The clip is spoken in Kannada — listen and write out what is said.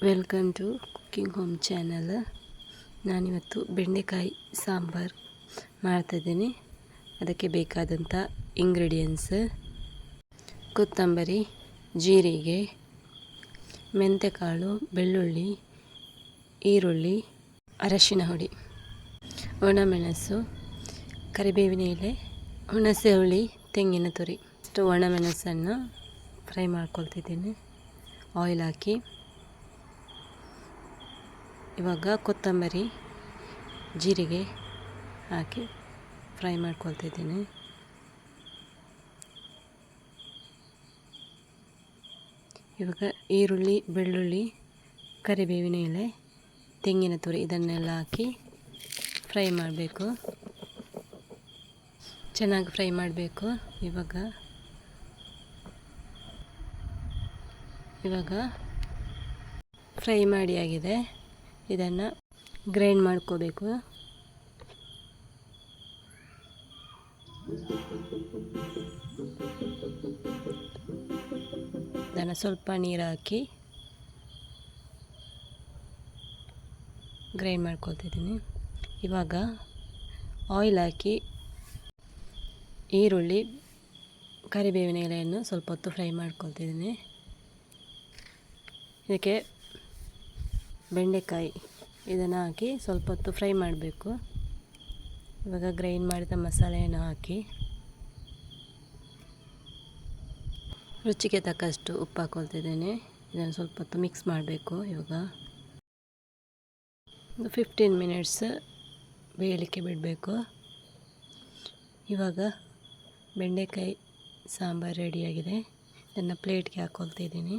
Welcome to cooking home channel. ನಾನಿವತ್ತು ಬೆಂಡೆಕಾಯಿ ಸಾಂಬಾರು ಮಾಡ್ತಾಯಿದ್ದೀನಿ. ಅದಕ್ಕೆ ಬೇಕಾದಂಥ ಇಂಗ್ರೀಡಿಯೆಂಟ್ಸ್: ಕೊತ್ತಂಬರಿ, ಜೀರಿಗೆ, ಮೆಂತೆಕಾಳು, ಬೆಳ್ಳುಳ್ಳಿ, ಈರುಳ್ಳಿ, ಅರಶಿನ ಹುಡಿ, ಒಣಮೆಣಸು, ಕರಿಬೇವಿನ ಎಲೆ, ಹುಣಸೆ ಹುಳಿ, ತೆಂಗಿನ ತುರಿ. ಇಷ್ಟು ಒಣಮೆಣಸನ್ನು ಫ್ರೈ ಮಾಡ್ಕೊಳ್ತಿದ್ದೀನಿ ಆಯಿಲ್ ಹಾಕಿ. ಇವಾಗ ಕೊತ್ತಂಬರಿ, ಜೀರಿಗೆ ಹಾಕಿ ಫ್ರೈ ಮಾಡ್ಕೊಳ್ತಿದ್ದೀನಿ. ಇವಾಗ ಈರುಳ್ಳಿ, ಬೆಳ್ಳುಳ್ಳಿ, ಕರಿಬೇವಿನ ಎಲೆ, ತೆಂಗಿನ ತುರಿ ಇದನ್ನೆಲ್ಲ ಹಾಕಿ ಫ್ರೈ ಮಾಡಬೇಕು. ಚೆನ್ನಾಗಿ ಫ್ರೈ ಮಾಡಬೇಕು. ಇವಾಗ ಫ್ರೈ ಮಾಡಿ ಆಗಿದೆ. ಇದನ್ನು ಗ್ರೈಂಡ್ ಮಾಡ್ಕೋಬೇಕು. ಇದನ್ನು ಸ್ವಲ್ಪ ನೀರು ಹಾಕಿ ಗ್ರೈಂಡ್ ಮಾಡ್ಕೊಳ್ತಿದ್ದೀನಿ. ಇವಾಗ ಆಯಿಲ್ ಹಾಕಿ ಈರುಳ್ಳಿ, ಕರಿಬೇವಿನ ಎಲೆಯನ್ನು ಸ್ವಲ್ಪ ಹೊತ್ತು ಫ್ರೈ ಮಾಡ್ಕೊಳ್ತಿದ್ದೀನಿ. ಇದಕ್ಕೆ ಬೆಂಡೆಕಾಯಿ ಇದನ್ನು ಹಾಕಿ ಸ್ವಲ್ಪ ಹೊತ್ತು ಫ್ರೈ ಮಾಡಬೇಕು. ಇವಾಗ ಗ್ರೈಂಡ್ ಮಾಡಿದ ಮಸಾಲೆಯನ್ನು ಹಾಕಿ ರುಚಿಗೆ ತಕ್ಕಷ್ಟು ಉಪ್ಪು ಹಾಕ್ಕೊಳ್ತಿದ್ದೇನೆ. ಇದನ್ನು ಸ್ವಲ್ಪ ಹೊತ್ತು ಮಿಕ್ಸ್ ಮಾಡಬೇಕು. ಇವಾಗ ಒಂದು 15 ಮಿನಿಟ್ಸ್ ಬೇಯಲಿಕ್ಕೆ ಬಿಡಬೇಕು. ಇವಾಗ ಬೆಂಡೆಕಾಯಿ ಸಾಂಬಾರು ರೆಡಿಯಾಗಿದೆ. ಇದನ್ನು ಪ್ಲೇಟ್ಗೆ ಹಾಕ್ಕೊಳ್ತಿದ್ದೀನಿ.